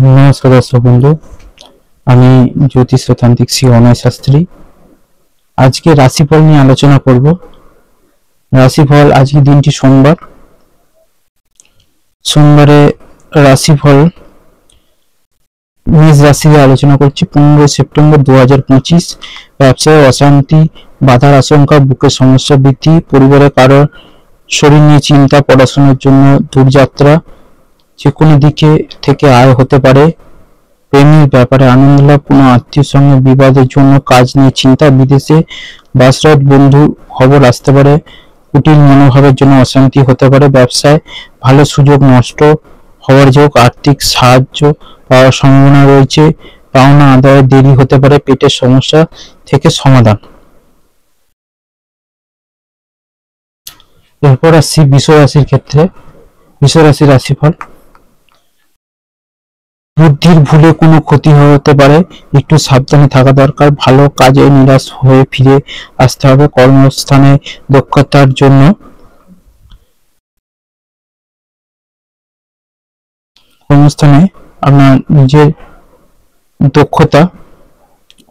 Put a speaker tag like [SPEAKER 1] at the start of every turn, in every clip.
[SPEAKER 1] নমস্কার দর্শক বন্ধু, আমি জ্যোতিষ তান্ত্রিক শ্রী অনয় শাস্ত্রী। আজকে রাশিফল নিয়ে আলোচনা করব। রাশিফল আজকে দিনটি সোমবারে রাশিফল মেষ রাশি নিয়ে আলোচনা করছি। 15 সেপ্টেম্বর 2025। ব্যবসায় অশান্তি, বাধার আশঙ্কা, বুকের সমস্যা বৃদ্ধি, পরিবারে কারো শরীর নিয়ে চিন্তা, পড়াশোনার জন্য দূরযাত্রা, যে কোনো দিকে থেকে আয় হতে পারে। প্রেমের ব্যাপারে আনন্দ লাভ, কোনো আত্মীয় সঙ্গে বিবাদের জন্য কাজ নিয়ে চিন্তা, বিদেশে বাসরত বন্ধু খবর আসতে পারে। কুটিল মনোভাবের জন্য অশান্তি হতে পারে। ব্যবসায় ভালো সুযোগ নষ্ট হওয়ার যোগ, আর্থিক সাহায্য পাওয়ার সম্ভাবনা রয়েছে। পাওনা আদায়ে দেরি হতে পারে। পেটের সমস্যা থেকে সমাধান। এরপর আসছি বৃষ রাশির ক্ষেত্রে। বৃষ রাশির রাশিফল। বুদ্ধির ভুলে কোনো ক্ষতি হতে পারে, একটু সাবধানে থাকা দরকার। ভালো কাজে নিরাশ হয়ে ফিরে আসতে হবে। কর্মস্থানে দক্ষতার জন্য আপনার নিজের দক্ষতা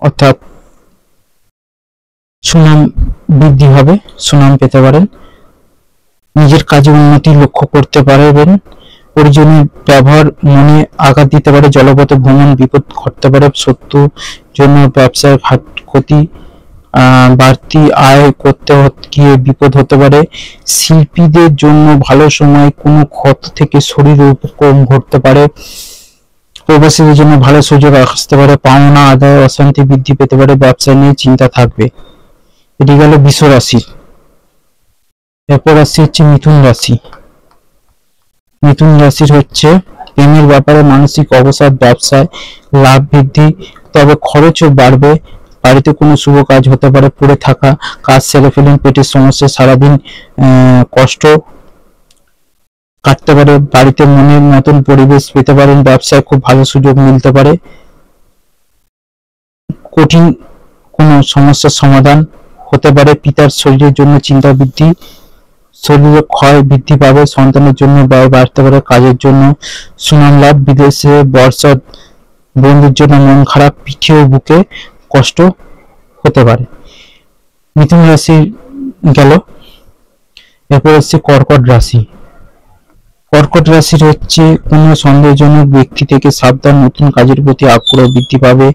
[SPEAKER 1] অর্থাৎ সুনাম বৃদ্ধি হবে, সুনাম পেতে পারেন। নিজের কাজে উন্নতি লক্ষ্য করতে পারবেন। পরিজনের ব্যবহার মনে আঘাত দিতে পারে। জলপথে ভ্রমণ বিপদ ঘটতে পারে। শত্রুর জন্য ব্যবসায় ক্ষতি, বাড়তি আয় করতে গিয়ে বিপদ হতে পারে। শিল্পীদের জন্য ভালো সময়, কোনো ক্ষত থেকে শরীর উপক্রম ঘটতে পারে। প্রবাসীদের জন্য ভালো সুযোগ আসতে পারে। পাওনা আদায় অশান্তি বৃদ্ধি পেতে পারে। ব্যবসা নিয়ে চিন্তা থাকবে। এটি গেল বৃষ রাশি। এরপর আসছে মিথুন রাশি। মিথুন রাশির হচ্ছে প্রেমের ব্যাপারে মানসিক অবসাদ, ব্যবসায় লাভ বৃদ্ধি, তবে খরচও বাড়বে। বাড়িতে কোনো শুভ কাজ হতে পারে। পড়ে থাকা কাজ সেরে ফেলেন। পেটের সমস্যা, সারাদিন কষ্ট কাটতে পারে। বাড়িতে মনের মতন পরিবেশ পেতে পারেন। ব্যবসায় খুব ভালো সুযোগ মিলতে পারে। কঠিন কোনো সমস্যার সমাধান হতে পারে। পিতার শরীরের জন্য চিন্তা বৃদ্ধি, শরীরে ক্ষয় বৃদ্ধি পাবে। সন্তানের জন্য ব্যয় বাড়তে পারে। কাজের জন্য সুনাম লাভ, বিদেশে বর্ষদ, বন্ধুর জন্য মন খারাপ, পিঠে ও বুকে কষ্ট হতে পারে। মিথুন রাশি গেল। এরপর হচ্ছে কর্কট রাশি। কর্কট রাশির হচ্ছে কোনো সন্দেহজনক ব্যক্তি থেকে সাবধান। নতুন কাজের প্রতি আগ্রহ বৃদ্ধি পাবে।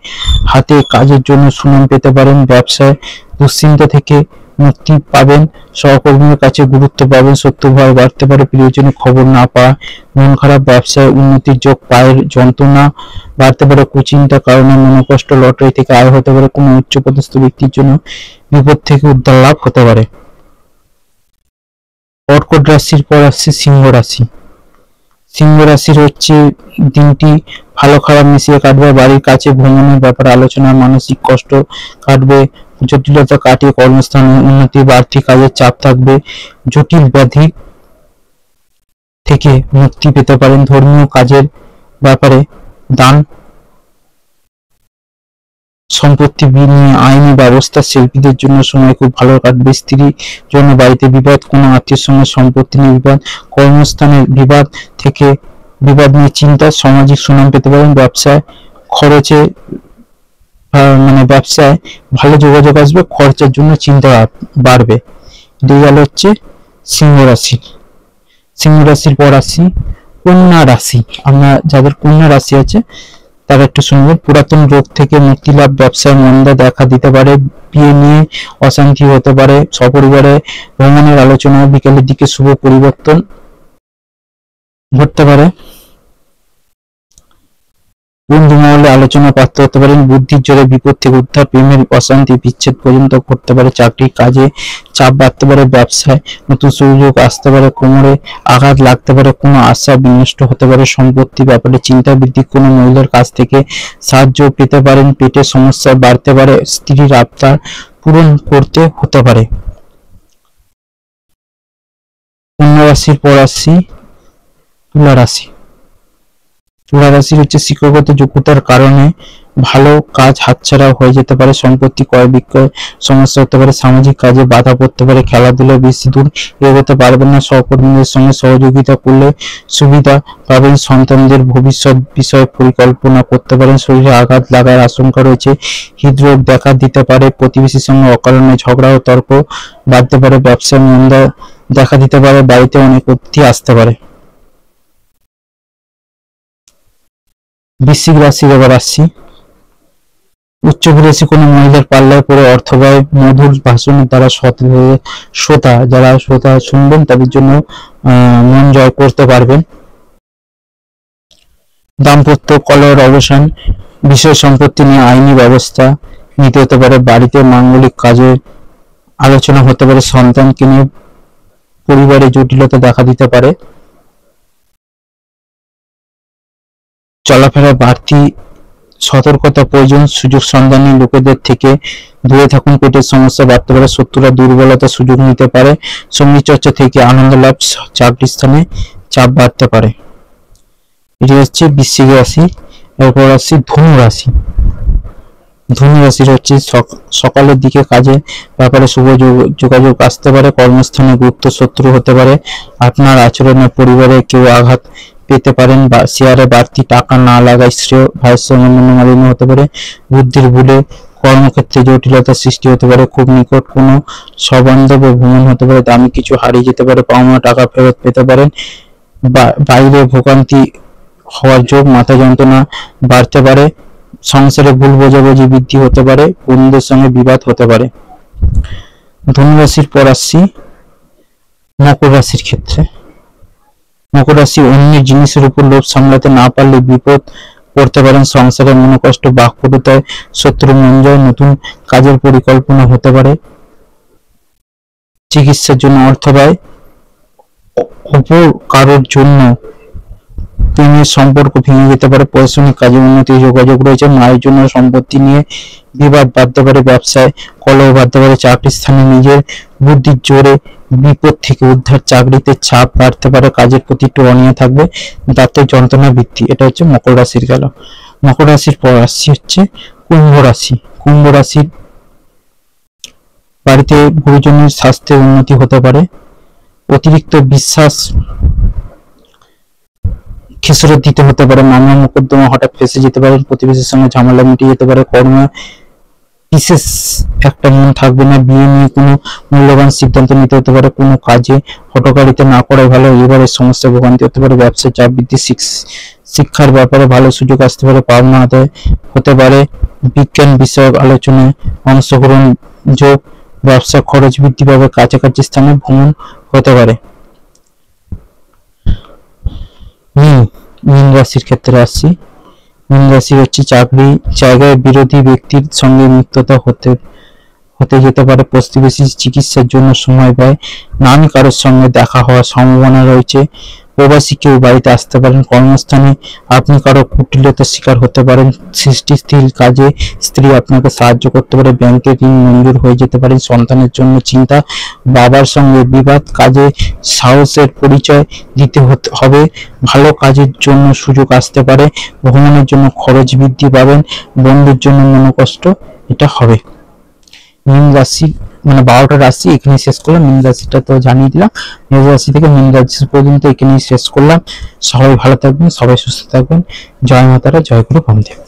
[SPEAKER 1] হাতে কাজের জন্য সুনাম পেতে পারেন। ব্যবসায় দুশ্চিন্তা থেকে মুক্তি পাবেন। সহকর্মীর কাছে গুরুত্ব পাবেন। শত্রু ভয় বাড়তে পারে। প্রিয়জনের খবর না পাওয়া, মন খারাপ। ব্যবসায় উন্নতির যোগ, পায়ের যন্ত্রণা বাড়তে পারে। কুচিন্তার কারণে মনোকষ্ট, লটারি থেকে আয় হতে পারে। কোনো উচ্চপদস্থ ব্যক্তির জন্য বিপদ থেকে উদ্ধার লাভ হতে পারে। কর্কট রাশির পর আসছে সিংহ রাশি। সিংহ রাশির হচ্ছে দিনটি ভালো খারাপ মিশিয়ে কাটবে। বাড়ির কাছে ভ্রমণের ব্যাপারে আলোচনা, মানসিক কষ্ট কাটবে। জটিলতা কাটিয়ে কর্মস্থানে উন্নতি, বাড়তি কাজের চাপ থাকবে। জটিল ব্যাধি থেকে মুক্তি পেতে পারেন। ধর্মীয় কাজের ব্যাপারে দান, সম্পত্তি নিয়ে আইনি ব্যবস্থা। শিল্পীদের জন্য সময় খুব ভালো কাটবে। স্ত্রীর জন্য বাড়িতে বিবাদ, কোনো আত্মীয়ের সঙ্গে সম্পত্তি নিয়ে বিবাদ, কর্মস্থানের বিবাদ নিয়ে চিন্তা। সামাজিক সুনাম পেতে পারেন। ব্যবসায় খরচে ব্যবসায় ভালো যোগাযোগ আসবে। খরচের জন্য চিন্তা বাড়বে। এটি গেল হচ্ছে সিংহ রাশি। সিংহ রাশির পর আসি কন্যা রাশি। আমরা যাদের কন্যা রাশি আছে তারা একটু শুনবেন। পুরাতন রোগ থেকে মুক্তি লাভ, ব্যবসায় মন্দা দেখা দিতে পারে। বিয়ে নিয়ে অশান্তি হতে পারে। সপরিবারে ভ্রমণের আলোচনা, বিকেলের দিকে শুভ পরিবর্তন ঘটতে পারে। বন্ধু মহলে আলোচনা পাত্র হতে পারেন। বুদ্ধির জোরে বিপদ থেকে উদ্ধার। প্রেমের অশান্তি বিচ্ছেদ পর্যন্ত ঘটতে পারে। চাকরি কাজে চাপ বাড়তে পারে। ব্যবসায় নতুন সুযোগ আসতে পারে। কোমরে আঘাত লাগতে পারে। কোনো আশা বিনষ্ট হতে পারে। সম্পত্তি ব্যাপারে চিন্তা বৃদ্ধি, কোনো মহিলার কাছ থেকে সাহায্য পেতে পারেন। পেটের সমস্যা বাড়তে পারে। স্ত্রীর আবদার পূরণ করতে হতে পারে। কন্যা রাশির পর আসছি তুলা রাশি। তুলা রাশির হচ্ছে শিক্ষাগত যোগ্যতার কারণে ভালো কাজ হাতছাড়া হয়ে যেতে পারে, সম্পত্তি ক্রয় বিক্রয় সমস্যা হতে পারে, সামাজিক কাজে বাধা পড়তে পারে, খেলাধুলা বেশি দূর এগোতে পারবেন না, সহকর্মীদের সঙ্গে সহযোগিতা করলে সুবিধা পাবেন, সন্তানদের ভবিষ্যৎ বিষয়ে পরিকল্পনা করতে পারেন, শরীরে আঘাত লাগার আশঙ্কা রয়েছে, হৃদরোগ দেখা দিতে পারে, প্রতিবেশীর সঙ্গে অকারণে ঝগড়া ও তর্ক বাড়তে পারে, ব্যবসায় মন্দা দেখা দিতে পারে, বাড়িতে অনেক অতিথি আসতে পারে। বৃশ্চিক রাশি এবার আসছি। উচ্চবিলাসী কোনো মহিলার পাল্লায় পড়ে অর্থ ব্যয়, মধুর ভাষণের দ্বারা শ্রোতা শুনবেন তাদের জন্য মন জয় করতে পারবেন। দাম্পত্য কলহের অবসান, বিষয় সম্পত্তি নিয়ে আইনি ব্যবস্থা নিতে হতে পারে, বাড়িতে মাঙ্গলিক কাজের আলোচনা হতে পারে, সন্তানকে নিয়ে পরিবারে জটিলতা দেখা দিতে পারে, চলাফেরায় বাড়তি সতর্কতা প্রয়োজন, সুযোগ সন্ধানী লোকেদের থেকে দূরে থাকুন, পেটের সমস্যা বাড়তে পারে, শত্রুরা দুর্বলতা সুযোগ নিতে পারে, সঙ্গীত চর্চা থেকে আনন্দ লাভ, চাকরি স্থানে চাপ বাড়তে পারে। এটি হচ্ছে বৃশ্চিক রাশি। এরপর আসছি ধনু রাশি। ধনু রাশির হচ্ছে সকালের দিকে কাজে ব্যাপারে শুভ যোগাযোগ আসতে পারে, কর্মস্থানে গুপ্ত শত্রু হতে পারে, আপনার আচরণে পরিবারে কেউ আঘাত পেতে পারেন, বা শেয়ারে বাড়তি টাকা না লাগায় শ্রেয়, ভাইয়ের সঙ্গে মনোমালিন্য হতে পারে, বুদ্ধির ভুলে কর্মক্ষেত্রে জটিলতা সৃষ্টি হতে পারে, খুব নিকট কোনো সবান্ধব ভ্রমণ হতে পারে, দামি কিছু হারিয়ে যেতে পারে, পাওনা টাকা ফেরত পেতে পারেন, বাইরে ভোগান্তি হওয়ার যোগ, মাথা যন্ত্রণা বাড়তে পারে, সংসারে ভুল বোঝাবুঝি বৃদ্ধি হতে পারে, বন্ধুদের সঙ্গে বিবাদ হতে পারে। ধনু রাশির পর আসছি মকর রাশির ক্ষেত্রে। মকর রাশি অন্যের জিনিসের উপর লোভ সামলাতে না পারলে বিপদ পড়তে পারেন, সংসারে মনোকষ্ট, বাকপটুতায় শত্রু মন জয়, নতুন কাজের পরিকল্পনা হতে পারে, চিকিৎসার জন্য অর্থ ব্যয়, অপর কারোর জন্য প্রেমের সম্পর্ক ভেঙে যেতে পারে, প্রশাসনিক কাজে উন্নতি যোগাযোগ রয়েছে, মায়ের জন্য সম্পত্তি নিয়ে বিবাদ বাড়তে পারে, ব্যবসায় কলহ বাড়তে পারে, চাকরি স্থানে নিজের বুদ্ধির জোরে বিপদ থেকে উদ্ধার, চাকরিতে চাপ বাড়তে পারে, কাজের প্রতি একটু অনীহা থাকবে, দাঁতের যন্ত্রণা বৃদ্ধি। এটা হচ্ছে মকর রাশির গেল। মকর রাশির পর আসছি হচ্ছে কুম্ভ রাশি। কুম্ভ রাশির বাড়িতে গুরুজনের স্বাস্থ্যের উন্নতি হতে পারে, অতিরিক্ত বিশ্বাস খেসারত দিতে হতে পারে, মামলা মোকদ্দমা হঠাৎ ফেঁসে যেতে পারেন, প্রতিবেশীর সঙ্গে ঝামেলা মিটে যেতে পারে, কর্ম বিশেষ একটা মন থাকবে না, বিয়ে নিয়ে কোনো মূল্যবান সিদ্ধান্ত নিতে হতে পারে, কোনো কাজে হঠকারিতা না করাই ভালো, এবারে সমস্যা ভোগান্তি হতে পারে, ব্যবসায় চাপ বৃদ্ধি, শিক্ষার ব্যাপারে ভালো সুযোগ আসতে পারে, পাওনা আদায় হতে পারে, বিজ্ঞান বিষয়ক আলোচনায় অংশগ্রহণ যোগ, ব্যবসা খরচ বৃদ্ধি পাবে, কাছাকাছি স্থানে ভ্রমণ হতে পারে। মীন রাশির ক্ষেত্রে আসছি। মীন রাশি হচ্ছে চাকরি জায়গায় বিরোধী ব্যক্তির সঙ্গে মিত্রতা হতে যেতে পারে, প্রতিবেশী চিকিৎসার জন্য সময় ব্যয়, নামি কারোর সঙ্গে দেখা হওয়ার সম্ভাবনা রয়েছে, প্রবাসী কেউ বাড়িতে আসতে পারেন, কর্মস্থানে আপনি কারো কুটিলতার শিকার হতে পারেন, সৃষ্টিশীল কাজে স্ত্রী আপনাকে সাহায্য করতে পারে, ব্যাংকে ঋণ মঞ্জুর হয়ে যেতে পারে, সন্তানের জন্য চিন্তা, বাবার সঙ্গে বিবাদ, কাজে সাহসের পরিচয় দিতে হবে, ভালো কাজের জন্য সুযোগ আসতে পারে, ভ্রমণের জন্য খরচ বৃদ্ধি পাবেন, বন্ধুর জন্য মনোকষ্ট এটা হবে। মীন রাশি মানে 12টা রাশি এখানে শেষ করলাম। মীন রাশিটা তো জানিয়ে দিলাম, মেষ রাশি থেকে মীন রাশি পর্যন্ত এখানেই শেষ করলাম। সবাই ভালো থাকবেন, সবাই সুস্থ থাকবেন। জয় মাতারা, জয় গুরু বামদেব।